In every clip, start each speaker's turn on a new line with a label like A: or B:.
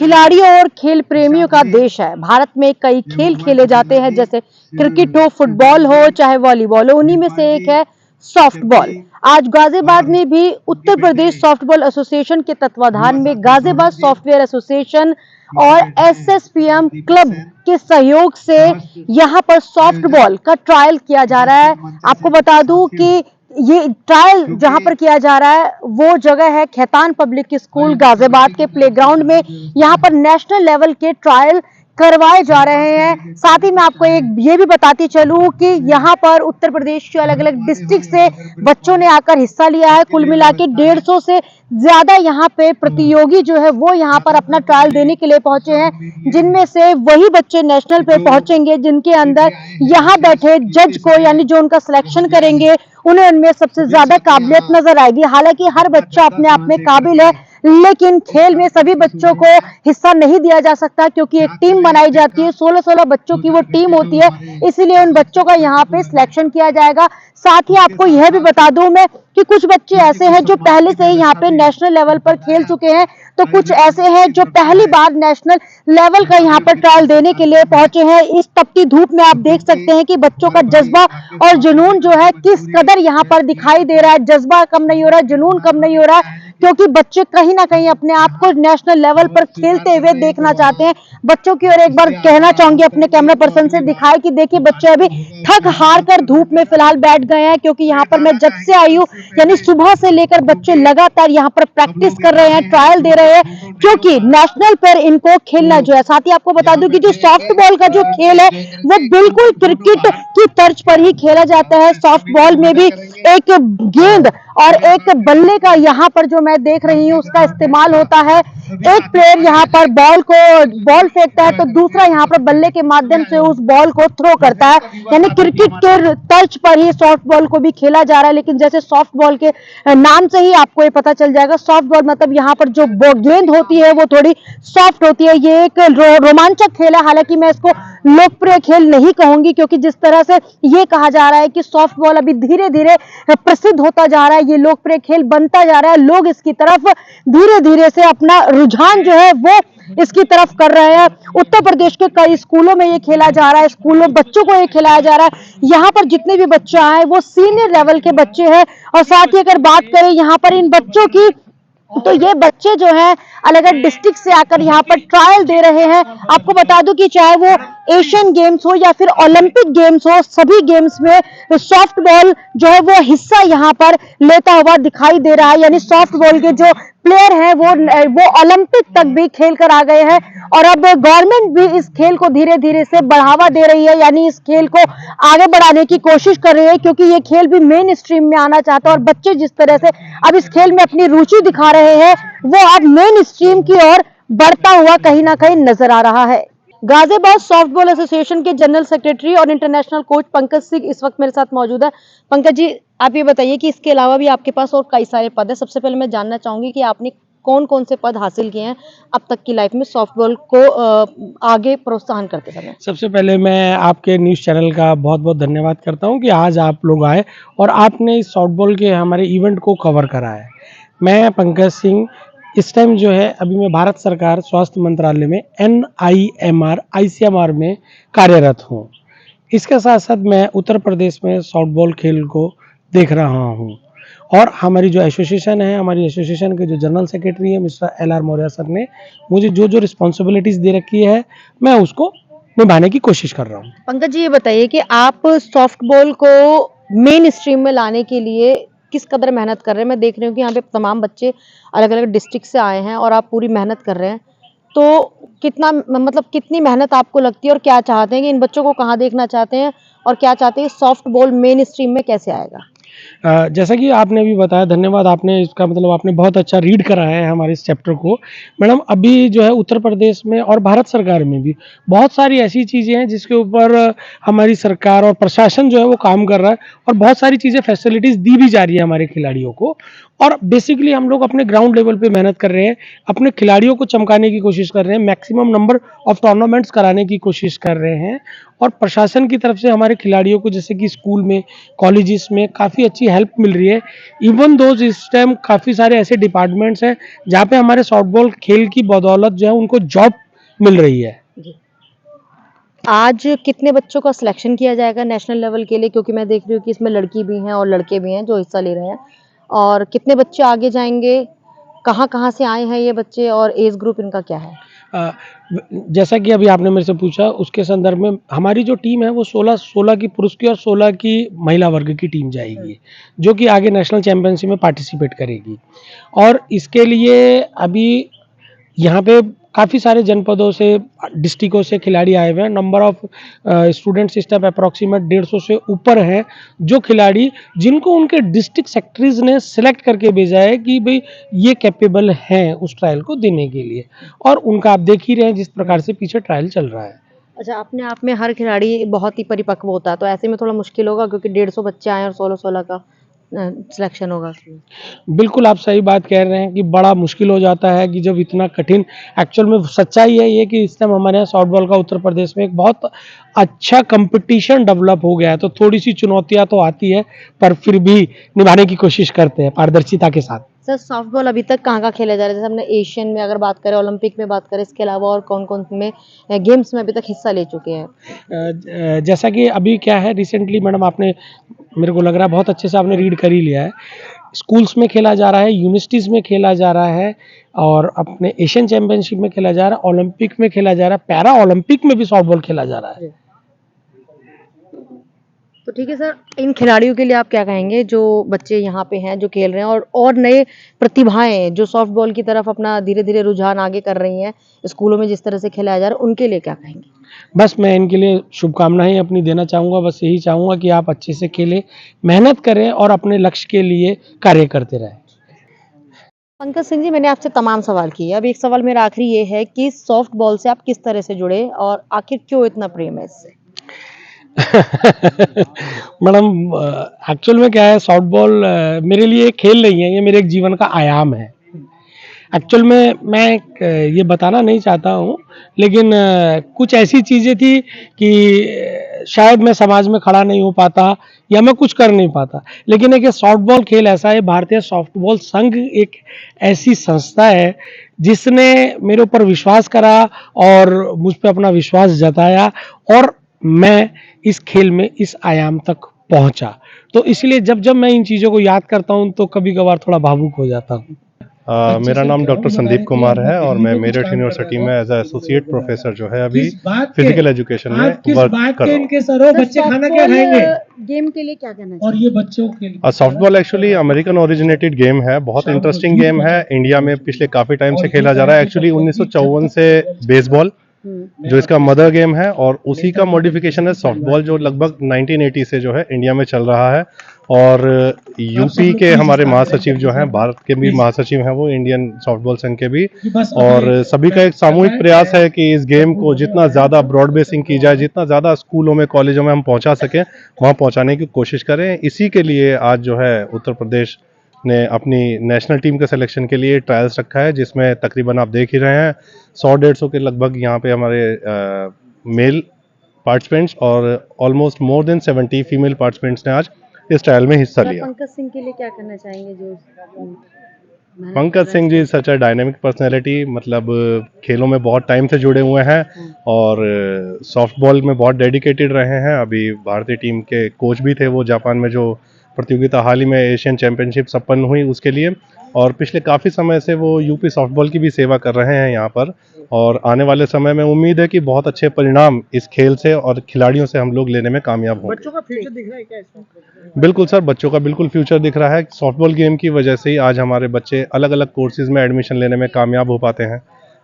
A: खिलाड़ियों और खेल प्रेमियों का देश है। भारत में कई खेल खेले जाते हैं, जैसे क्रिकेट हो, फुटबॉल हो, चाहे वॉलीबॉल हो। उन्हीं में से एक है सॉफ्टबॉल। आज गाजियाबाद में भी उत्तर प्रदेश सॉफ्टबॉल एसोसिएशन के तत्वाधान में गाजियाबाद सॉफ्टवेयर एसोसिएशन और एसएसपीएम क्लब के सहयोग से यहाँ पर सॉफ्टबॉल का ट्रायल किया जा रहा है। आपको बता दूं कि ये ट्रायल जहां पर किया जा रहा है वो जगह है खैतान पब्लिक स्कूल गाजियाबाद के प्लेग्राउंड में। यहाँ पर नेशनल लेवल के ट्रायल करवाए जा रहे हैं। साथ ही मैं आपको एक ये भी बताती चलूं कि यहाँ पर उत्तर प्रदेश के अलग अलग डिस्ट्रिक्ट से बच्चों ने आकर हिस्सा लिया है। कुल मिला के 150 से ज्यादा यहाँ पे प्रतियोगी जो है वो यहाँ पर अपना ट्रायल देने के लिए पहुंचे हैं, जिनमें से वही बच्चे नेशनल पे पहुंचेंगे जिनके अंदर यहाँ बैठे जज को, यानी जो उनका सिलेक्शन करेंगे, उन्हें उनमें सबसे ज्यादा काबिलियत नजर आएगी। हालांकि हर बच्चा अपने आप में काबिल है, लेकिन खेल में सभी बच्चों को हिस्सा नहीं दिया जा सकता, क्योंकि एक टीम बनाई जाती है। 16-16 बच्चों की वो टीम होती है, इसीलिए उन बच्चों का यहाँ पे सिलेक्शन किया जाएगा। साथ ही आपको यह भी बता दूं मैं कि कुछ बच्चे ऐसे हैं जो पहले से ही यहाँ पे नेशनल लेवल पर खेल चुके हैं, तो कुछ ऐसे हैं जो पहली बार नेशनल लेवल का यहाँ पर ट्रायल देने के लिए पहुंचे हैं। इस तपती धूप में आप देख सकते हैं कि बच्चों का जज्बा और जुनून जो है किस कदर यहाँ पर दिखाई दे रहा है। जज्बा कम नहीं हो रहा, जुनून कम नहीं हो रहा, क्योंकि बच्चे कहीं ना कहीं अपने आप को नेशनल लेवल पर खेलते हुए देखना चाहते हैं। बच्चों की ओर एक बार कहना चाहूंगी अपने कैमरा पर्सन से दिखाए कि देखिए बच्चे अभी थक हार कर धूप में फिलहाल बैठ गए हैं, क्योंकि यहाँ पर मैं जब से आई हूँ यानी सुबह से लेकर बच्चे लगातार यहाँ पर प्रैक्टिस कर रहे हैं, ट्रायल दे रहे हैं, क्योंकि नेशनल पर इनको खेलना जो है। साथ ही आपको बता दूं कि जो सॉफ्ट बॉल का जो खेल है वो बिल्कुल क्रिकेट की तर्ज पर ही खेला जाता है। सॉफ्ट बॉल में भी एक गेंद और एक बल्ले का यहाँ पर जो मैं देख रही हूँ उसका इस्तेमाल होता है। एक प्लेयर यहाँ पर बॉल फेंकता है तो दूसरा यहाँ पर बल्ले के माध्यम से उस बॉल को थ्रो करता है, यानी क्रिकेट के तर्ज पर ही सॉफ्ट बॉल को भी खेला जा रहा है। लेकिन जैसे सॉफ्ट बॉल के नाम से ही आपको ये पता चल जाएगा, सॉफ्ट बॉल मतलब यहाँ पर जो गेंद होती है वो थोड़ी सॉफ्ट होती है। ये एक रोमांचक खेल है, हालांकि मैं इसको लोकप्रिय खेल नहीं कहूंगी, क्योंकि जिस तरह से ये कहा जा रहा है कि सॉफ्ट बॉल अभी धीरे धीरे प्रसिद्ध होता जा रहा है, ये लोकप्रिय खेल बनता जा रहा है, लोग इसकी तरफ धीरे धीरे से अपना रुझान जो है वो इसकी तरफ कर रहे हैं। उत्तर प्रदेश के कई स्कूलों में ये खेला जा रहा है, स्कूलों बच्चों को ये खिलाया जा रहा है। यहाँ पर जितने भी बच्चे आए वो सीनियर लेवल के बच्चे हैं। और साथ ही अगर बात करें यहाँ पर इन बच्चों की, तो ये बच्चे जो हैं अलग अलग डिस्ट्रिक्ट से आकर यहाँ पर ट्रायल दे रहे हैं। आपको बता दूं कि चाहे वो एशियन गेम्स हो या फिर ओलंपिक गेम्स हो, सभी गेम्स में सॉफ्ट बॉल जो है वो हिस्सा यहाँ पर लेता हुआ दिखाई दे रहा है। यानी सॉफ्ट बॉल के जो प्लेयर हैं वो ओलंपिक तक भी खेल कर आ गए हैं, और अब गवर्नमेंट भी इस खेल को धीरे धीरे से बढ़ावा दे रही है, यानी इस खेल को आगे बढ़ाने की कोशिश कर रही है, क्योंकि ये खेल भी मेन स्ट्रीम में आना चाहता है। और बच्चे जिस तरह से अब इस खेल में अपनी रुचि दिखा रहे हैं वो अब मेन स्ट्रीम की ओर बढ़ता हुआ कहीं ना कहीं नजर आ रहा है। गाजियाबाद सॉफ्टबॉल एसोसिएशन के जनरल सेक्रेटरी और इंटरनेशनल कोच पंकज सिंह इस वक्त मेरे साथ मौजूद है। पंकज जी, आप ये बताइए कि इसके अलावा भी आपके पास और कई सारे पद है। सबसे पहले मैं जानना चाहूंगी कि आपने कौन कौन से पद हासिल किए हैं अब तक की लाइफ में सॉफ्टबॉल को आगे प्रोत्साहन करते समय।
B: सबसे पहले मैं आपके न्यूज़ चैनल का बहुत बहुत धन्यवाद करता हूं कि आज आप लोग आए और आपने इस सॉफ्टबॉल के हमारे इवेंट को कवर करा है। मैं पंकज सिंह, इस टाइम जो है अभी मैं भारत सरकार स्वास्थ्य मंत्रालय में NIMR ICMR में कार्यरत हूँ। इसके साथ साथ मैं उत्तर प्रदेश में सॉफ्टबॉल खेल को देख रहा हूँ, और हमारी जो एसोसिएशन है, हमारी एसोसिएशन के जो जनरल सेक्रेटरी है मिस्टर LR मौर्य सर ने मुझे जो जो रिस्पॉन्सिबिलिटीज़ दे रखी है मैं उसको निभाने की कोशिश कर रहा हूँ।
A: पंकज जी, ये बताइए कि आप सॉफ्टबॉल को मेन स्ट्रीम में लाने के लिए किस कदर मेहनत कर रहे हैं। मैं देख रही हूँ कि यहाँ पे तमाम बच्चे अलग अलग डिस्ट्रिक्ट से आए हैं और आप पूरी मेहनत कर रहे हैं, तो कितना मतलब कितनी मेहनत आपको लगती है और क्या चाहते हैं कि इन बच्चों को कहाँ देखना चाहते हैं और क्या चाहते हैं सॉफ्ट बॉल मेन स्ट्रीम में कैसे आएगा।
B: जैसा कि आपने भी बताया, धन्यवाद, आपने इसका मतलब आपने बहुत अच्छा रीड करा है हमारे इस चैप्टर को। मैडम, अभी जो है उत्तर प्रदेश में और भारत सरकार में भी बहुत सारी ऐसी चीज़ें हैं जिसके ऊपर हमारी सरकार और प्रशासन जो है वो काम कर रहा है, और बहुत सारी चीज़ें फैसिलिटीज़ दी भी जा रही है हमारे खिलाड़ियों को। और बेसिकली हम लोग अपने ग्राउंड लेवल पे मेहनत कर रहे हैं, अपने खिलाड़ियों को चमकाने की कोशिश कर रहे हैं, मैक्सिमम नंबर ऑफ टूर्नामेंट्स कराने की कोशिश कर रहे हैं, और प्रशासन की तरफ से हमारे खिलाड़ियों को जैसे कि स्कूल में, कॉलेजेस में काफ़ी अच्छी हेल्प मिल रही है। इवन दो इस टाइम काफ़ी सारे ऐसे डिपार्टमेंट्स हैं जहाँ पे हमारे सॉफ्टबॉल खेल की बदौलत जो है उनको जॉब मिल रही है।
A: जी। आज कितने बच्चों का सिलेक्शन किया जाएगा नेशनल लेवल के लिए, क्योंकि मैं देख रही हूँ कि इसमें लड़की भी हैं और लड़के भी हैं जो हिस्सा ले रहे हैं, और कितने बच्चे आगे जाएंगे, कहाँ कहाँ से आए हैं ये बच्चे और एज ग्रुप इनका क्या है?
B: अ, जैसा कि अभी आपने मेरे से पूछा उसके संदर्भ में हमारी जो टीम है वो 16 की पुरुष की और 16 की महिला वर्ग की टीम जाएगी, जो कि आगे नेशनल चैंपियनशिप में पार्टिसिपेट करेगी। और इसके लिए अभी यहाँ पे काफ़ी सारे जनपदों से, डिस्ट्रिक्टों से खिलाड़ी आए हुए हैं। नंबर ऑफ स्टूडेंट्स इस टाइम अप्रॉक्सीमेट 150 से ऊपर हैं, जो खिलाड़ी जिनको उनके डिस्ट्रिक्ट सेक्रेटरीज ने सिलेक्ट करके भेजा है कि भाई ये कैपेबल हैं उस ट्रायल को देने के लिए, और उनका आप देख ही रहे हैं जिस प्रकार से पीछे ट्रायल चल रहा है।
A: अच्छा, अपने आप में हर खिलाड़ी बहुत ही परिपक्व होता है, तो ऐसे में थोड़ा मुश्किल होगा क्योंकि 150 बच्चे आए और 16-16 का सिलेक्शन होगा।
B: बिल्कुल आप सही बात कह रहे हैं कि बड़ा मुश्किल हो जाता है कि जब इतना कठिन, एक्चुअल में सच्चाई है ये कि इस टाइम हमारे यहाँ सॉफ्टबॉल का उत्तर प्रदेश में एक बहुत अच्छा कंपटीशन डेवलप हो गया है, तो थोड़ी सी चुनौतियां तो आती है पर फिर भी निभाने की कोशिश करते हैं पारदर्शिता के साथ।
A: सर, सॉफ्टबॉल अभी तक कहाँ-कहाँ खेला जा रहा है? जैसे हमने एशियन में अगर बात करें, ओलंपिक में बात करें, इसके अलावा और कौन-कौन में गेम्स में अभी तक हिस्सा ले चुके हैं?
B: जैसा कि अभी क्या है रिसेंटली मैडम, आपने, मेरे को लग रहा है बहुत अच्छे से आपने रीड कर ही लिया है। स्कूल्स में खेला जा रहा है, यूनिवर्सिटीज़ में खेला जा रहा है, और अपने एशियन चैंपियनशिप में खेला जा रहा है, ओलंपिक में खेला जा रहा है, पैरा ओलंपिक में भी सॉफ्टबॉल खेला जा रहा है।
A: तो ठीक है सर, इन खिलाड़ियों के लिए आप क्या कहेंगे जो बच्चे यहाँ पे हैं, जो खेल रहे हैं, और नए प्रतिभाएँ जो सॉफ्टबॉल की तरफ अपना धीरे-धीरे रुझान आगे कर रही हैं, स्कूलों में जिस तरह से खेलाया जा रहा है, उनके लिए क्या कहेंगे?
B: बस मैं इनके लिए शुभकामनाएँ अपनी देना चाहूँगा, बस यही चाहूँगा कि आप अच्छे से खेलें, मेहनत करें और अपने लक्ष्य के लिए कार्य करते रहें।
A: पंकज सिंह जी, मैंने आपसे तमाम सवाल किए। अब एक सवाल मेरा आखिरी ये है कि सॉफ्ट बॉल से आप किस तरह से जुड़े और आखिर क्यों इतना प्रेम है इससे?
B: मैडम, एक्चुअल में क्या है, सॉफ्टबॉल मेरे लिए एक खेल नहीं है, ये मेरे एक जीवन का आयाम है। एक्चुअल में मैं ये बताना नहीं चाहता हूँ, लेकिन कुछ ऐसी चीज़ें थी कि शायद मैं समाज में खड़ा नहीं हो पाता या मैं कुछ कर नहीं पाता, लेकिन एक ये सॉफ्टबॉल खेल ऐसा है, भारतीय सॉफ्टबॉल संघ एक ऐसी संस्था है जिसने मेरे ऊपर विश्वास करा और मुझ पे अपना विश्वास जताया, और मैं इस खेल में इस आयाम तक पहुंचा। तो इसलिए जब जब मैं इन चीज़ों को याद करता हूँ तो कभी कभार थोड़ा भावुक हो जाता हूँ।
C: मेरा नाम डॉक्टर संदीप कुमार है और मैं मेरठ यूनिवर्सिटी में एज एसोसिएट प्रोफेसर जो है अभी फिजिकल एजुकेशन में वर्क कर रहा हूँ।
B: सर बच्चे खाना क्या खाएंगे
A: गेम के लिए क्या कहना
B: और ये बच्चों के लिए?
C: Softball actually American originated game है, बहुत इंटरेस्टिंग गेम है। इंडिया में पिछले काफी टाइम से खेला जा रहा है। एक्चुअली 1954 से बेसबॉल जो इसका मदर गेम है, और उसी का मॉडिफिकेशन है सॉफ्टबॉल जो लगभग 1980 से जो है इंडिया में चल रहा है। और यूपी के हमारे महासचिव जो हैं, भारत के भी महासचिव हैं वो, इंडियन सॉफ्टबॉल संघ के भी, और सभी का एक सामूहिक प्रयास है कि इस गेम को जितना ज़्यादा ब्रॉड बेसिंग की जाए, जितना ज़्यादा स्कूलों में, कॉलेजों में हम पहुंचा सकें, वहां पहुंचाने की कोशिश करें। इसी के लिए आज जो है उत्तर प्रदेश ने अपनी नेशनल टीम के सिलेक्शन के लिए ट्रायल्स रखा है, जिसमें तकरीबन आप देख ही रहे हैं 100-150 के लगभग यहाँ पे हमारे मेल पार्टिसिपेंट्स और almost more than 70 female participants ने आज इस ट्रायल में हिस्सा लिया।
A: पंकज सिंह के लिए क्या कहना चाहेंगे जो
C: पंकज सिंह जी सच ए डायनेमिक पर्सनैलिटी, मतलब खेलों में बहुत टाइम से जुड़े हुए हैं और सॉफ्टबॉल में बहुत डेडिकेटेड रहे हैं। अभी भारतीय टीम के कोच भी थे वो, जापान में जो प्रतियोगिता हाल ही में एशियन चैंपियनशिप संपन्न हुई उसके लिए, और पिछले काफ़ी समय से वो यूपी सॉफ्टबॉल की भी सेवा कर रहे हैं यहाँ पर। और आने वाले समय में उम्मीद है कि बहुत अच्छे परिणाम इस खेल से और खिलाड़ियों से हम लोग लेने में कामयाब होंगे।
B: बच्चों का फ्यूचर दिख रहा है क्या इसमें?
C: बिल्कुल सर, बच्चों का बिल्कुल फ्यूचर दिख रहा है। सॉफ्टबॉल गेम की वजह से ही आज हमारे बच्चे अलग अलग कोर्सेज में एडमिशन लेने में कामयाब हो पाते हैं।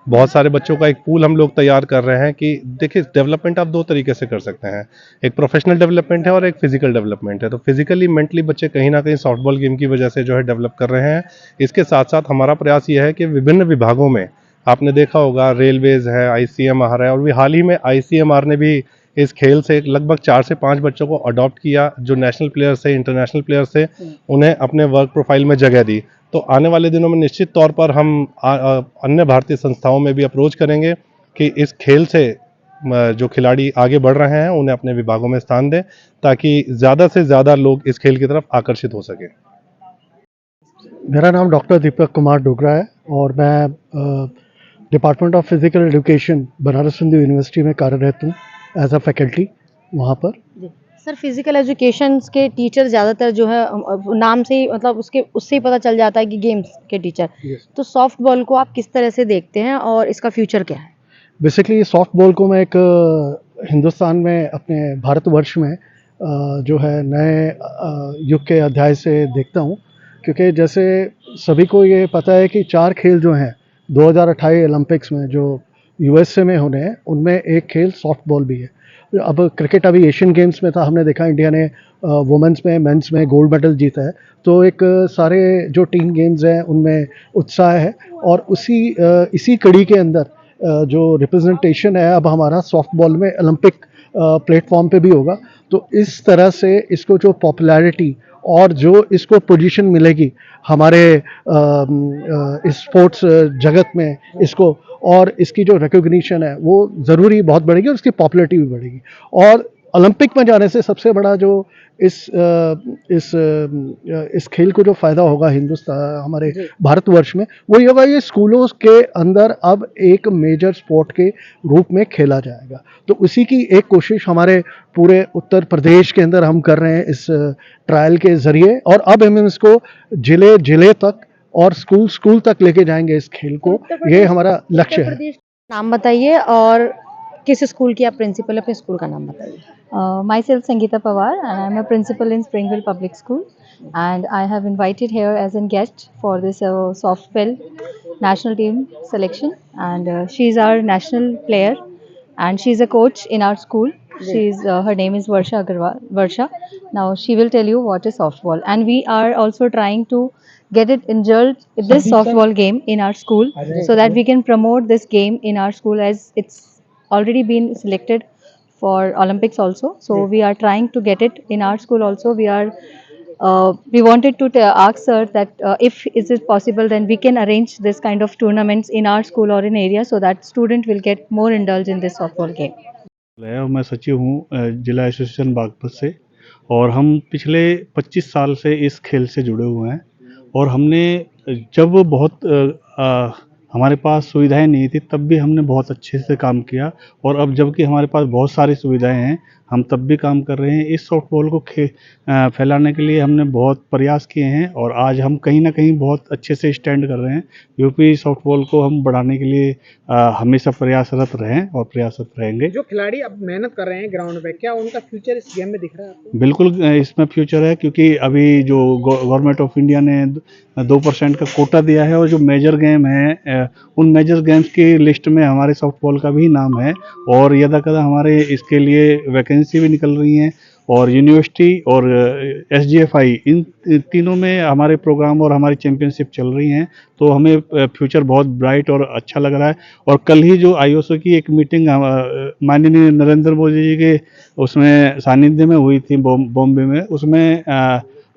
C: बहुत सारे बच्चों का एक पूल हम लोग तैयार कर रहे हैं कि देखिए, डेवलपमेंट आप दो तरीके से कर सकते हैं, एक प्रोफेशनल डेवलपमेंट है और एक फिजिकल डेवलपमेंट है। तो फिजिकली मेंटली बच्चे कहीं ना कहीं सॉफ्टबॉल गेम की वजह से जो है डेवलप कर रहे हैं। इसके साथ साथ हमारा प्रयास यह है कि विभिन्न विभागों में, आपने देखा होगा रेलवेज है, ICMR है, और भी हाल ही में ICMR ने भी इस खेल से लगभग 4 से 5 बच्चों को अडॉप्ट किया, जो नेशनल प्लेयर्स से, इंटरनेशनल प्लेयर्स से, उन्हें अपने वर्क प्रोफाइल में जगह दी। तो आने वाले दिनों में निश्चित तौर पर हम अन्य भारतीय संस्थाओं में भी अप्रोच करेंगे कि इस खेल से जो खिलाड़ी आगे बढ़ रहे हैं उन्हें अपने विभागों में स्थान दें, ताकि ज़्यादा से ज़्यादा लोग इस खेल की तरफ आकर्षित हो सके।
D: मेरा नाम डॉक्टर दीपक कुमार डोगरा है और मैं department of physical education Banaras Hindu university में कार्यरत हूँ एज अ फैकल्टी वहाँ पर।
A: सर फिजिकल एजुकेशन के टीचर ज़्यादातर जो है नाम से ही मतलब उससे ही पता चल जाता है कि गेम्स के टीचर। तो सॉफ्ट बॉल को आप किस तरह से देखते हैं और इसका फ्यूचर क्या है?
D: बेसिकली सॉफ्ट बॉल को मैं एक हिंदुस्तान में अपने भारतवर्ष में जो है नए युग के अध्याय से देखता हूँ, क्योंकि जैसे सभी को ये पता है कि 4 खेल जो हैं 2028 ओलंपिक्स में जो यूएसए में होने हैं उनमें एक खेल सॉफ्ट बॉल भी है। अब क्रिकेट अभी एशियन गेम्स में था, हमने देखा इंडिया ने वुमेंस में मेंस में गोल्ड मेडल जीता है। तो एक सारे जो टीम गेम्स हैं उनमें उत्साह है और इसी कड़ी के अंदर जो रिप्रेजेंटेशन है अब हमारा सॉफ्ट बॉल में ओलंपिक प्लेटफॉर्म पे भी होगा। तो इस तरह से इसको जो पॉपुलैरिटी और जो इसको पोजीशन मिलेगी हमारे इस स्पोर्ट्स जगत में इसको, और इसकी जो रिकॉग्निशन है वो ज़रूरी बहुत बढ़ेगी और इसकी पॉपुलैरिटी भी बढ़ेगी। और ओलंपिक में जाने से सबसे बड़ा जो इस खेल को जो फ़ायदा होगा हिंदुस्तान हमारे भारतवर्ष में वो ये होगा, ये स्कूलों के अंदर अब एक मेजर स्पोर्ट के रूप में खेला जाएगा। तो उसी की एक कोशिश हमारे पूरे उत्तर प्रदेश के अंदर हम कर रहे हैं इस ट्रायल के ज़रिए, और अब हम इसको जिले जिले तक और स्कूल स्कूल तक लेके जाएंगे इस खेल को। ये हमारा लक्ष्य है।
A: नाम बताइए और किस स्कूल की आप प्रिंसिपल है, अपने स्कूल का नाम बताइए।
E: Myself Sangeeta Pawar and I'm a principal in Springville Public School, and I have invited here as a guest for this softball national team selection, and she is our national player and she is a coach in our school. Her name is Varsha Agarwal. Varsha, now she will tell you what is softball, and we are also trying to get it involved in this softball game in our school so that we can promote this game in our school, as it's already been selected for Olympics also. So we are trying to get it in our school also. We wanted to ask sir that if is it possible, then we can arrange this kind of tournaments in our school or in area so that student will get more indulged in this softball game.
F: और मैं सचिव हूँ जिला association Baghpat से, और हम पिछले 25 साल से इस खेल से जुड़े हुए हैं। और हमने जब हमारे पास सुविधाएं नहीं थी तब भी हमने बहुत अच्छे से काम किया, और अब जबकि हमारे पास बहुत सारी सुविधाएं हैं हम तब भी काम कर रहे हैं। इस सॉफ्टबॉल को फैलाने के लिए हमने बहुत प्रयास किए हैं और आज हम कहीं ना कहीं बहुत अच्छे से स्टैंड कर रहे हैं। यूपी सॉफ्टबॉल को हम बढ़ाने के लिए हमेशा प्रयासरत रहें और प्रयासरत रहेंगे।
B: जो खिलाड़ी अब मेहनत कर रहे हैं ग्राउंड पे, क्या उनका फ्यूचर इस गेम में दिख रहा है आपको?
F: बिल्कुल इसमें फ्यूचर है, क्योंकि अभी जो गवर्नमेंट ऑफ इंडिया ने 2% का कोटा दिया है और जो मेजर गेम है उन मेजर गेम्स की लिस्ट में हमारे सॉफ्टबॉल का भी नाम है, और यदा कदा हमारे इसके लिए वैकेंसी भी निकल रही हैं। और यूनिवर्सिटी और SGFI इन तीनों में हमारे प्रोग्राम और हमारी चैंपियनशिप चल रही हैं, तो हमें फ्यूचर बहुत ब्राइट और अच्छा लग रहा है। और कल ही जो IOC की एक मीटिंग माननीय नरेंद्र मोदी जी के उसमें सानिध्य में हुई थी बॉम्बे में, उसमें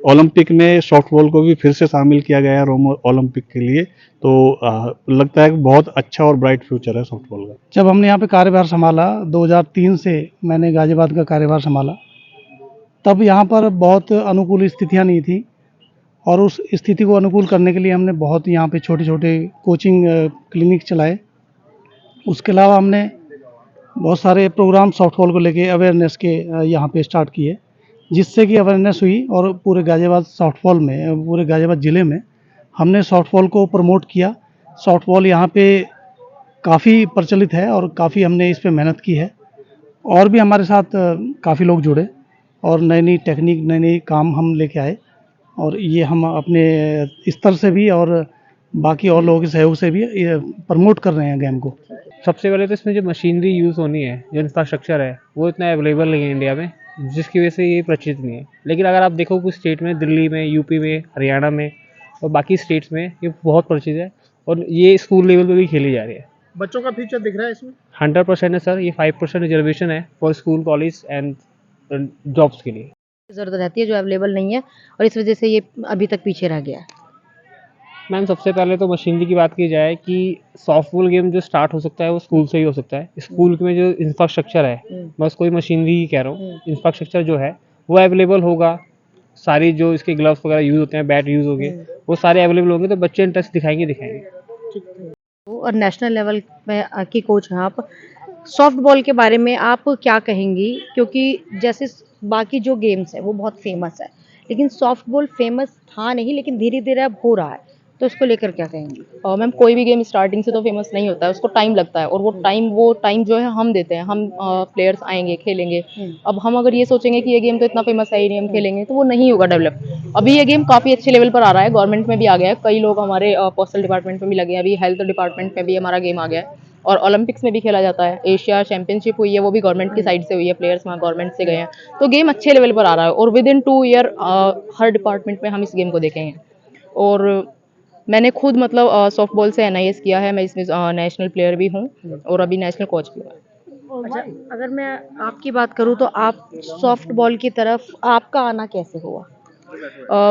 F: ओलंपिक में सॉफ्टबॉल को भी फिर से शामिल किया गया है रोम ओलंपिक के लिए। तो लगता है कि बहुत अच्छा और ब्राइट फ्यूचर है सॉफ्टबॉल का।
G: जब हमने यहाँ पे कार्यभार संभाला 2003 से मैंने गाजियाबाद का कार्यभार संभाला, तब यहाँ पर बहुत अनुकूल स्थितियाँ नहीं थी, और उस स्थिति को अनुकूल करने के लिए हमने बहुत यहाँ पे छोटे छोटे कोचिंग क्लिनिक चलाए। उसके अलावा हमने बहुत सारे प्रोग्राम सॉफ्टबॉल को लेके अवेयरनेस के यहाँ पे स्टार्ट किए, जिससे कि अवेयरनेस हुई और पूरे गाजियाबाद सॉफ्टबॉल में, पूरे गाजियाबाद ज़िले में हमने सॉफ्टबॉल को प्रमोट किया। सॉफ्टबॉल यहाँ पे काफ़ी प्रचलित है और काफ़ी हमने इस पे मेहनत की है, और भी हमारे साथ काफ़ी लोग जुड़े और नई नई टेक्निक नई नई काम हम लेके आए, और ये हम अपने स्तर से भी और बाकी और लोगों के सहयोग से भी ये प्रमोट कर रहे हैं गेम को।
H: सबसे पहले तो इसमें जो मशीनरी यूज़ होनी है, जो इंफ्रास्ट्रक्चर है वो इतना अवेलेबल नहीं है इंडिया में, जिसकी वजह से ये प्रचलित नहीं है। लेकिन अगर आप देखो कुछ स्टेट में, दिल्ली में, यूपी में, हरियाणा में और बाकी स्टेट्स में ये बहुत प्रचलित है, और ये स्कूल लेवल पे भी खेली जा रही है।
B: बच्चों का फ्यूचर दिख रहा है इसमें?
H: 100% है सर। ये 5% रिजर्वेशन है for school, college and jobs के लिए।
A: ज़रूरत रहती है जो अवेलेबल नहीं है और इस वजह से ये अभी तक पीछे रह गया है।
H: मैम सबसे पहले तो मशीनरी की बात की जाए कि सॉफ्टबॉल गेम जो स्टार्ट हो सकता है वो स्कूल से ही हो सकता है। स्कूल में जो इंफ्रास्ट्रक्चर है, मैं उसको मशीनरी ही कह रहा हूँ, इंफ्रास्ट्रक्चर जो है वो अवेलेबल होगा, सारी जो इसके ग्लव्स वगैरह यूज़ होते हैं, बैट यूज़ होंगे, वो सारे अवेलेबल होंगे, तो बच्चे इंटरेस्ट दिखाएंगे।
A: और नेशनल लेवल में की कोच हैं आप, सॉफ्ट बॉल के बारे में आप क्या कहेंगी? क्योंकि जैसे बाकी जो गेम्स है वो बहुत फेमस है, लेकिन सॉफ्ट बॉल फेमस था नहीं, लेकिन धीरे धीरे अब हो रहा है, तो इसको लेकर क्या कहेंगी?
E: और मैम कोई भी गेम स्टार्टिंग से तो फेमस नहीं होता है, उसको टाइम लगता है, और वो टाइम जो है हम देते हैं, हम प्लेयर्स आएंगे खेलेंगे। अब हम अगर ये सोचेंगे कि ये गेम तो इतना फेमस है ही नहीं, हम खेलेंगे, तो वो नहीं होगा डेवलप। अभी ये गेम काफ़ी अच्छे लेवल पर आ रहा है, गवर्नमेंट में भी आ गया है, कई लोग हमारे पोस्टल डिपार्टमेंट में भी लगे हैं, अभी हेल्थ डिपार्टमेंट में भी हमारा गेम आ गया है, और ओलंपिक्स में भी खेला जाता है। एशिया चैंपियनशिप हुई है, वो भी गवर्नमेंट की साइड से हुई है, प्लेयर्स वहाँ गवर्नमेंट से गए हैं, तो गेम अच्छे लेवल पर आ रहा है, और with in 2 year her department में हम इस गेम को देखेंगे। और मैंने खुद मतलब सॉफ्ट बॉल से NIS किया है, मैं इसमें नेशनल प्लेयर भी हूँ और अभी नेशनल कोच भी हूँ।
A: अच्छा, अगर मैं आपकी बात करूँ तो आप सॉफ्ट बॉल की तरफ आपका आना कैसे हुआ?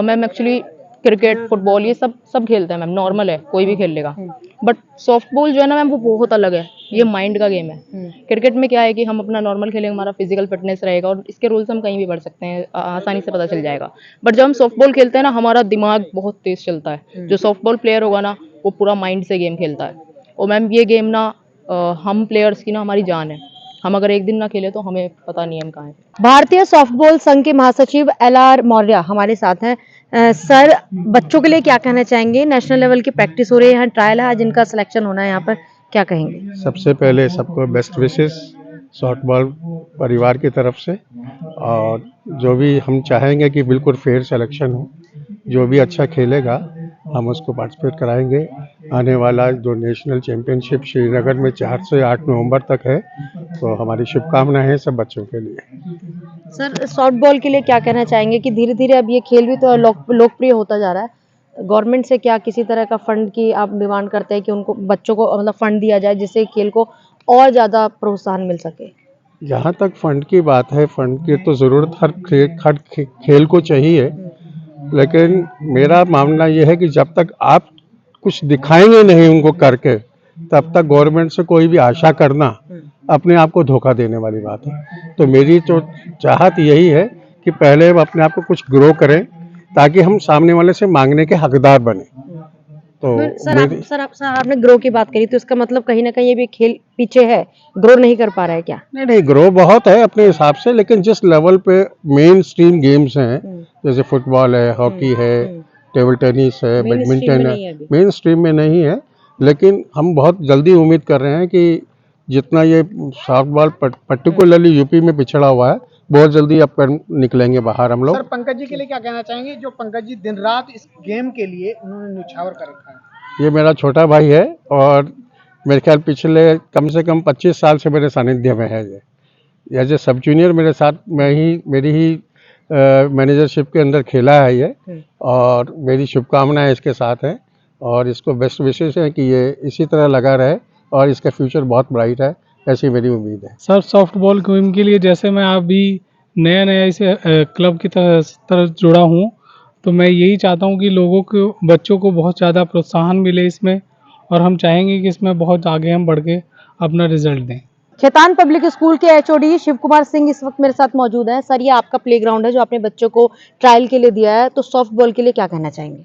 E: मैम एक्चुअली क्रिकेट, फुटबॉल ये सब खेलते हैं मैम, नॉर्मल है, कोई भी खेल लेगा। बट सॉफ्ट बॉल जो है ना मैम, वो बहुत अलग है, ये माइंड का गेम है। क्रिकेट में क्या है कि हम अपना नॉर्मल खेलेंगे, हमारा फिजिकल फिटनेस रहेगा, और इसके रूल्स हम कहीं भी पढ़ सकते हैं, आसानी से पता चल जाएगा। बट जब हम सॉफ्ट बॉल खेलते हैं ना, हमारा दिमाग बहुत तेज चलता है। जो सॉफ्ट बॉल प्लेयर होगा ना, वो पूरा माइंड से गेम खेलता है। और मैम ये गेम ना हम प्लेयर्स की ना हमारी जान है, हम अगर एक दिन ना खेले तो हमें पता नहीं हम कहाँ हैं।
A: भारतीय सॉफ्टबॉल संघ के महासचिव LR मौर्य हमारे साथ हैं। सर, बच्चों के लिए क्या कहना चाहेंगे? नेशनल लेवल की प्रैक्टिस हो रही है, यहाँ ट्रायल है, आज इनका सिलेक्शन होना है, यहाँ पर क्या कहेंगे?
I: सबसे पहले सबको बेस्ट विशेस सॉफ्टबॉल परिवार की तरफ से, और जो भी हम चाहेंगे कि बिल्कुल फेयर सिलेक्शन हो, जो भी अच्छा खेलेगा हम उसको पार्टिसिपेट कराएंगे। आने वाला जो नेशनल चैम्पियनशिप श्रीनगर में 4 से 8 नवंबर तक है, तो हमारी शुभकामनाएं हैं सब बच्चों के लिए।
A: सर, सॉफ्टबॉल के लिए क्या कहना चाहेंगे कि धीरे धीरे अब ये खेल भी तो लोकप्रिय होता जा रहा है, गवर्नमेंट से क्या किसी तरह का फंड की आप डिमांड करते हैं कि उनको बच्चों को मतलब फंड दिया जाए, जिससे खेल को और ज़्यादा प्रोत्साहन मिल सके?
I: जहाँ तक फंड की बात है, फंड की तो ज़रूरत हर खेल को चाहिए, लेकिन मेरा मानना यह है कि जब तक आप कुछ दिखाएंगे नहीं उनको करके, तब तक गवर्नमेंट से कोई भी आशा करना अपने आप को धोखा देने वाली बात है। तो मेरी तो चाहत यही है कि पहले हम अपने आप को कुछ ग्रो करें, ताकि हम सामने वाले से मांगने के हकदार बने। तो
A: सर, आपने ग्रो की बात करी, तो इसका मतलब कहीं ना कहीं ये भी खेल पीछे है, ग्रो नहीं कर पा रहा है क्या?
I: नहीं, ग्रो बहुत है अपने हिसाब से, लेकिन जिस लेवल पे मेन स्ट्रीम गेम्स हैं, जैसे फुटबॉल है, हॉकी है, टेबल टेनिस है, बैडमिंटन है, मेन स्ट्रीम में नहीं है। लेकिन हम बहुत जल्दी उम्मीद कर रहे हैं कि जितना ये सॉफ्टबॉल पर्टिकुलरली यूपी में पिछड़ा हुआ है, बहुत जल्दी अब निकलेंगे बाहर हम लोग।
J: सर, पंकज जी के लिए क्या कहना चाहेंगे, जो पंकज जी दिन रात इस गेम के लिए उन्होंने न्यौछावर कर रखा है?
I: ये मेरा छोटा भाई है, और मेरे ख्याल पिछले कम से कम 25 साल से मेरे सानिध्य में है। ये एज ए सब जूनियर मेरे साथ मेरी ही मैनेजरशिप के अंदर खेला है ये, और मेरी शुभकामनाएं इसके साथ हैं, और इसको बेस्ट विशेष है कि ये इसी तरह लगा रहे, और इसका फ्यूचर बहुत ब्राइट है, ऐसी मेरी उम्मीद है।
B: सर, सॉफ्ट बॉल गेम के लिए जैसे मैं अभी नया इसे क्लब की तरह जुड़ा हूँ, तो मैं यही चाहता हूँ कि लोगों को, बच्चों को बहुत ज़्यादा प्रोत्साहन मिले इसमें, और हम चाहेंगे कि इसमें बहुत आगे हम बढ़ के अपना रिजल्ट दें।
A: खेतान पब्लिक स्कूल के HOD शिव कुमार सिंह इस वक्त मेरे साथ मौजूद हैं। सर, ये आपका प्लेग्राउंड है जो आपने बच्चों को ट्रायल के लिए दिया है, तो सॉफ्ट बॉल के लिए क्या कहना चाहेंगे?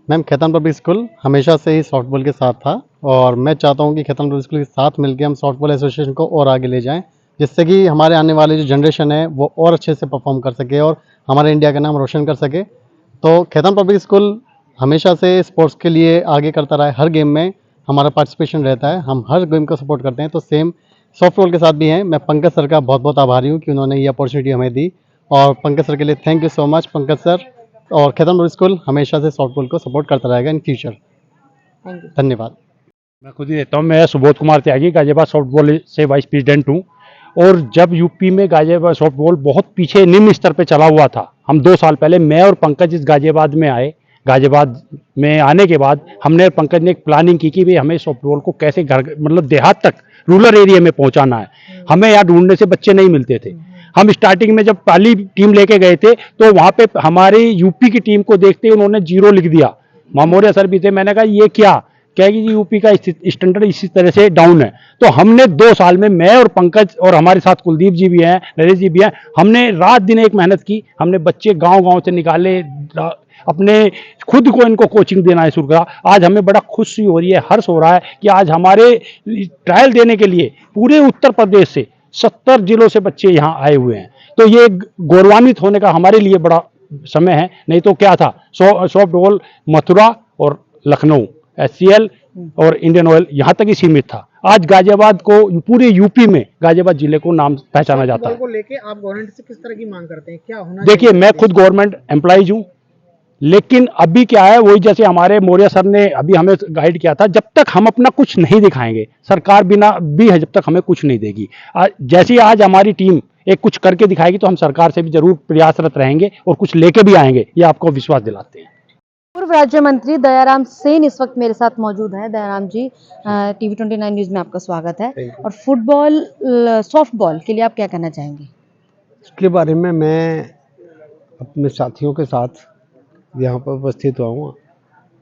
K: मैम, खेतान पब्लिक स्कूल हमेशा से ही सॉफ्ट बॉल के साथ था, और मैं चाहता हूँ कि खेतान पब्लिक स्कूल के साथ मिलकर हम सॉफ्ट बॉल एसोसिएशन को और आगे ले जाएं, जिससे कि हमारे आने वाली जो जनरेशन है वो और अच्छे से परफॉर्म कर सके और हमारे इंडिया का नाम रोशन कर सके। तो खेतान पब्लिक स्कूल हमेशा से स्पोर्ट्स के लिए आगे करता रहा है, हर गेम में हमारा पार्टिसिपेशन रहता है, हम हर गेम को सपोर्ट करते हैं, तो सेम सॉफ्ट बॉल के साथ भी हैं। मैं पंकज सर का बहुत बहुत आभारी हूँ कि उन्होंने ये अपॉर्चुनिटी हमें दी, और पंकज सर के लिए thank you so much Pankaj sir. और खेतान पब्लिक स्कूल हमेशा से सॉफ्ट बॉल को सपोर्ट करता रहेगा इन फ्यूचर। धन्यवाद।
L: मैं खुद ही रहता हूँ, मैं सुबोध कुमार त्यागी, गाजियाबाद सॉफ्टबॉल से वाइस प्रेसिडेंट हूँ। और जब यूपी में गाजियाबाद सॉफ्टबॉल बहुत पीछे निम्न स्तर पे चला हुआ था, हम 2 साल पहले मैं और पंकज इस गाजियाबाद में आए। गाजियाबाद में आने के बाद हमने पंकज ने एक प्लानिंग की कि भाई हमें सॉफ्टबॉल को कैसे घर मतलब देहात तक, रूरल एरिया में पहुंचाना है। हमें यहाँ ढूंढने से बच्चे नहीं मिलते थे। हम स्टार्टिंग में जब पहली टीम लेके गए थे, तो वहाँ पे हमारी यूपी की टीम को देखते ही उन्होंने 0 लिख दिया, मौर्य सर भी थे। मैंने कहा ये क्या कहेगी जी, यूपी का स्टैंडर्ड इसी तरह से डाउन है। तो हमने 2 साल में, मैं और पंकज और हमारे साथ कुलदीप जी भी हैं, नरेश जी भी हैं, हमने रात दिन एक मेहनत की। हमने बच्चे गांव-गांव से निकाले, अपने खुद को इनको कोचिंग देना शुरू करा। आज हमें बड़ा खुशी हो रही है, हर्ष हो रहा है कि आज हमारे ट्रायल देने के लिए पूरे उत्तर प्रदेश से 70 जिलों से बच्चे यहाँ आए हुए हैं। तो ये गौरवान्वित होने का हमारे लिए बड़ा समय है। नहीं तो क्या था, सॉफ्ट बॉल मथुरा और लखनऊ, एचसीएल और इंडियन ऑयल यहाँ तक ही सीमित था। आज गाजियाबाद को, पूरे यूपी में गाजियाबाद जिले को नाम पहचाना जाता है।
J: को लेके आप गवर्नमेंट से किस तरह की मांग करते हैं, क्या होना
L: देखिए, मैं खुद गवर्नमेंट एम्प्लॉइज हूँ, लेकिन अभी क्या है, वही जैसे हमारे मौर्य सर ने अभी हमें गाइड किया था, जब तक हम अपना कुछ नहीं दिखाएंगे, सरकार बिना भी है जब तक हमें कुछ नहीं देगी। जैसे ही आज हमारी टीम एक कुछ करके दिखाएगी तो हम सरकार से भी जरूर प्रयासरत रहेंगे और कुछ लेके भी आएंगे, ये आपको विश्वास दिलाते हैं।
A: पूर्व राज्य मंत्री दयाराम सेन इस वक्त मेरे साथ मौजूद हैं। दयाराम जी, टीवी 29 न्यूज में आपका स्वागत है। और फुटबॉल, सॉफ्ट बॉल के लिए आप क्या कहना चाहेंगे?
M: इसके बारे में मैं अपने साथियों के साथ यहाँ पर उपस्थित हुआ हूँ।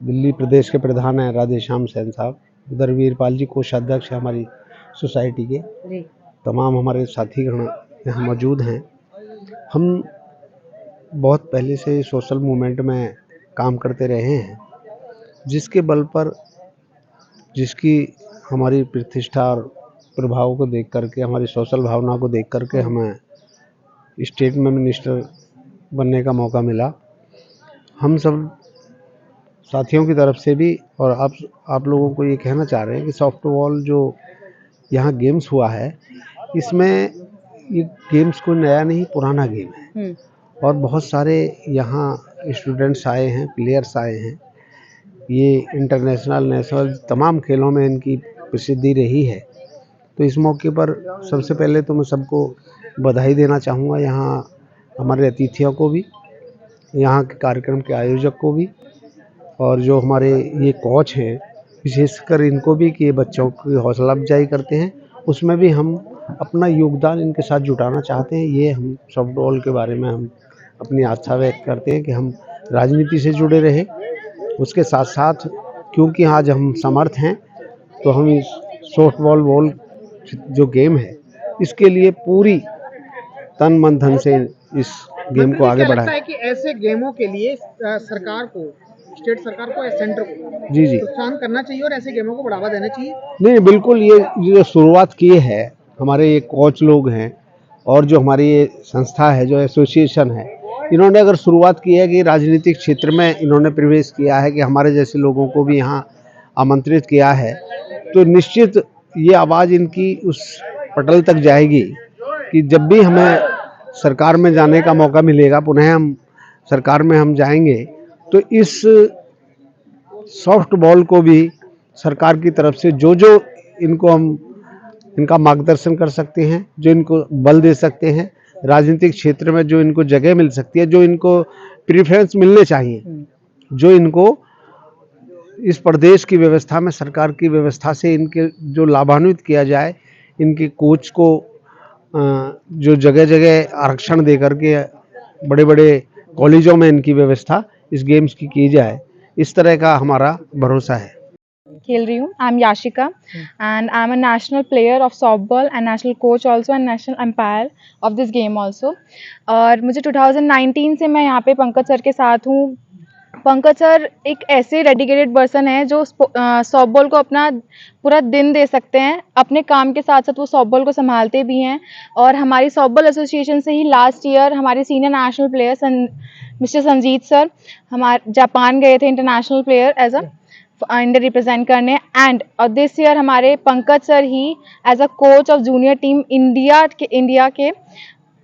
M: दिल्ली प्रदेश के प्रधान हैं राधेश्याम सेन साहब, उधर वीरपाल जी कोषाध्यक्ष हैं हमारी सोसाइटी के। तमाम हमारे साथीगण यहाँ मौजूद हैं। हम बहुत पहले से सोशल मूवमेंट में काम करते रहे हैं, जिसके बल पर, जिसकी हमारी प्रतिष्ठा और प्रभाव को देख करके, हमारी सोशल भावना को देख करके हमें स्टेट में मिनिस्टर बनने का मौका मिला। हम सब साथियों की तरफ से भी और आप लोगों को ये कहना चाह रहे हैं कि सॉफ्टबॉल जो यहाँ गेम्स हुआ है, इसमें ये गेम्स कोई नया नहीं, पुराना गेम है। और बहुत सारे यहाँ स्टूडेंट्स आए हैं, प्लेयर्स आए हैं। ये इंटरनेशनल, नेशनल तमाम खेलों में इनकी प्रसिद्धि रही है। तो इस मौके पर सबसे पहले तो मैं सबको बधाई देना चाहूँगा, यहाँ हमारे अतिथियों को भी, यहाँ के कार्यक्रम के आयोजक को भी, और जो हमारे ये कोच हैं विशेषकर इनको भी, कि ये बच्चों की हौसला अफजाई करते हैं। उसमें भी हम अपना योगदान इनके साथ जुटाना चाहते हैं। ये हम सॉफ्टबॉल के बारे में हम अपनी आस्था व्यक्त करते हैं कि हम राजनीति से जुड़े रहे, उसके साथ साथ क्योंकि आज हम समर्थ हैं तो हम इस सॉफ्टबॉल जो गेम है इसके लिए पूरी तन मन धन से इस गेम को आगे बढ़ाएं।
J: लगता है कि ऐसे गेमों के लिए सरकार को, स्टेट सरकार को या सेंटर को
M: जी
J: प्रोत्साहन करना चाहिए और ऐसे गेमों को बढ़ावा देना चाहिए।
M: नहीं, बिल्कुल, ये जो शुरुआत की है हमारे ये कोच लोग हैं और जो हमारी ये संस्था है, जो एसोसिएशन है, इन्होंने अगर शुरुआत की है कि राजनीतिक क्षेत्र में इन्होंने प्रवेश किया है, कि हमारे जैसे लोगों को भी यहाँ आमंत्रित किया है, तो निश्चित ये आवाज़ इनकी उस पटल तक जाएगी कि जब भी हमें सरकार में जाने का मौका मिलेगा, पुनः हम सरकार में हम जाएंगे, तो इस सॉफ्ट बॉल को भी सरकार की तरफ से जो जो इनको हम इनका मार्गदर्शन कर सकते हैं, जो इनको बल दे सकते हैं, राजनीतिक क्षेत्र में जो इनको जगह मिल सकती है, जो इनको प्रेफरेंस मिलने चाहिए, जो इनको इस प्रदेश की व्यवस्था में, सरकार की व्यवस्था से इनके जो लाभान्वित किया जाए, इनके कोच को जो जगह जगह आरक्षण दे करके बड़े बड़े कॉलेजों में इनकी व्यवस्था इस गेम्स की जाए, इस तरह का हमारा भरोसा है।
N: खेल रही हूँ। I am Yashika and I am a national player of softball and national coach also and national umpire of this game also. और मुझे 2019 से मैं यहाँ पे पंकज सर के साथ हूँ। पंकज सर एक ऐसे डेडिकेटेड पर्सन है जो सॉफ्टबॉल को अपना पूरा दिन दे सकते हैं। अपने काम के साथ साथ वो सॉफ्टबॉल को संभालते भी हैं। और हमारी सॉफ्टबॉल एसोसिएशन से ही लास्ट ईयर हमारे senior national player mister Sanjeet sir हमारे जापान गए थे international player as a India represent करने। एंड दिस ईयर हमारे पंकज सर ही as a coach of junior team India के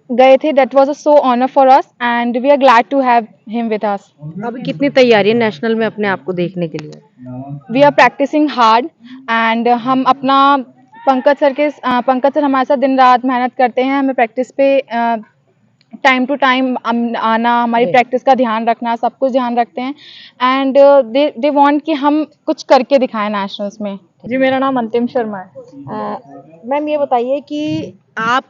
N: गए थे। That was a so honour for us and we are glad to have him with us.
A: अभी कितनी तैयारी है नेशनल में अपने आप को देखने के लिए?
N: We are practicing hard and हम अपना पंकज सर हमारे साथ दिन रात मेहनत करते हैं। हमें प्रैक्टिस पे टाइम टू टाइम आना, हमारी प्रैक्टिस का ध्यान रखना, सब कुछ ध्यान रखते हैं। एंड दे वांट कि हम कुछ करके दिखाएं नेशनल्स में। जी, मेरा नाम अंतिम शर्मा है।
A: मैम ये बताइए कि आप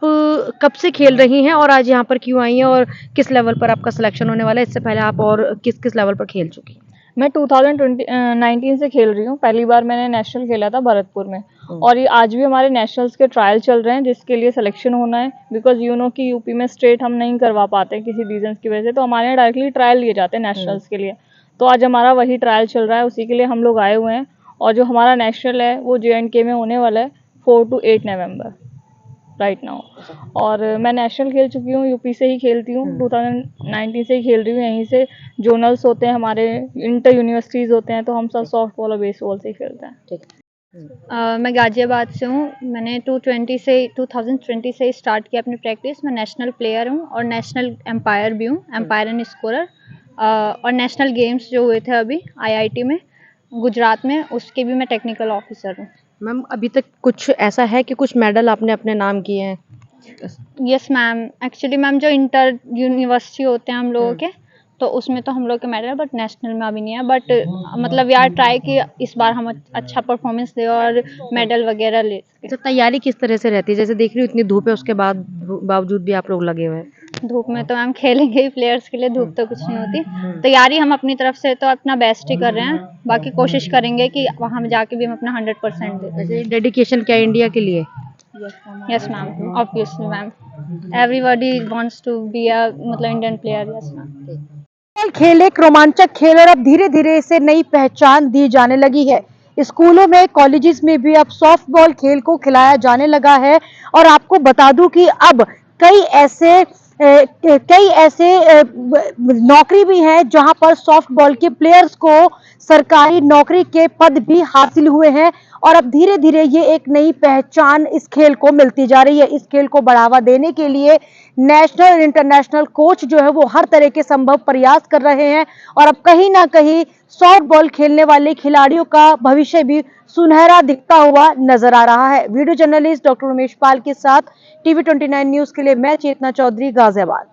A: कब से खेल रही हैं और आज यहाँ पर क्यों आई हैं और किस लेवल पर आपका सिलेक्शन होने वाला है? इससे पहले आप और किस किस लेवल पर खेल चुकी हैं?
O: मैं 2019 से खेल रही हूँ। पहली बार मैंने नेशनल खेला था भरतपुर में, और ये आज भी हमारे नेशनल्स के ट्रायल चल रहे हैं जिसके लिए सिलेक्शन होना है। बिकॉज यू नो कि यूपी में स्टेट हम नहीं करवा पाते किसी रीजंस की वजह से, तो हमारे यहाँ डायरेक्टली ट्रायल लिए जाते हैं नेशनल्स के लिए। तो आज हमारा वही ट्रायल चल रहा है, उसी के लिए हम लोग आए हुए हैं। और जो हमारा नेशनल है वो JNK में होने वाला है 4 to 8 नवंबर राइट नाउ। और मैं नेशनल खेल चुकी हूँ, यूपी से ही खेलती हूँ, 2019 से ही खेल रही हूँ। यहीं से जोनल्स होते हैं हमारे, इंटर यूनिवर्सिटीज़ होते हैं, तो हम सब सॉफ्ट बॉल और बेसबॉल से ही खेलते हैं।
E: मैं गाजियाबाद से हूँ। मैंने 2020 से स्टार्ट किया अपनी प्रैक्टिस। मैं नेशनल प्लेयर हूँ और नेशनल एम्पायर भी हूँ, एम्पायर एंड स्कोरर। और नेशनल गेम्स जो हुए थे अभी IIT में गुजरात में, उसके भी मैं टेक्निकल ऑफिसर हूँ।
A: मैम अभी तक कुछ ऐसा है कि कुछ मेडल आपने अपने नाम किए हैं?
E: यस मैम, एक्चुअली मैम जो इंटर यूनिवर्सिटी होते हैं हम लोगों के, तो उसमें तो हम लोग के मेडल, बट नेशनल में अभी नहीं है। बट मतलब यार ट्राई कि इस बार हम अच्छा परफॉर्मेंस दे और मेडल वगैरह ले सकें।
A: अच्छा, तैयारी किस तरह से रहती है? जैसे देख रही हूँ इतनी धूप है, उसके बाद बावजूद भी आप लोग लगे हुए हैं।
E: धूप में तो मैम खेलेंगे ही, प्लेयर्स के लिए धूप तो कुछ नहीं होती। तैयारी हम अपनी तरफ से तो अपना बेस्ट ही कर रहे हैं, बाकी कोशिश करेंगे कि वहाँ जाके भी हम अपना 100% दें।
A: डेडिकेशन क्या है इंडिया के लिए?
E: Yes ma'am, obviously ma'am, everybody wants to be a मतलब इंडियन प्लेयर। Yes ma'am.
A: खेल एक रोमांचक खेल और अब धीरे धीरे इसे नई पहचान दी जाने लगी है। स्कूलों में, कॉलेजेस में भी अब सॉफ्ट बॉल खेल को खिलाया जाने लगा है। और आपको बता दूं कि अब कई ऐसे नौकरी भी हैं जहां पर सॉफ्ट बॉल के प्लेयर्स को सरकारी नौकरी के पद भी हासिल हुए हैं। और अब धीरे धीरे ये एक नई पहचान इस खेल को मिलती जा रही है। इस खेल को बढ़ावा देने के लिए नेशनल और इंटरनेशनल कोच जो है वो हर तरह के संभव प्रयास कर रहे हैं। और अब कहीं ना कहीं सॉफ्ट बॉल खेलने वाले खिलाड़ियों का भविष्य भी सुनहरा दिखता हुआ नजर आ रहा है। Video journalist doctor Umesh Pal के साथ TV 29 न्यूज के लिए मैं चेतना चौधरी, गाजियाबाद।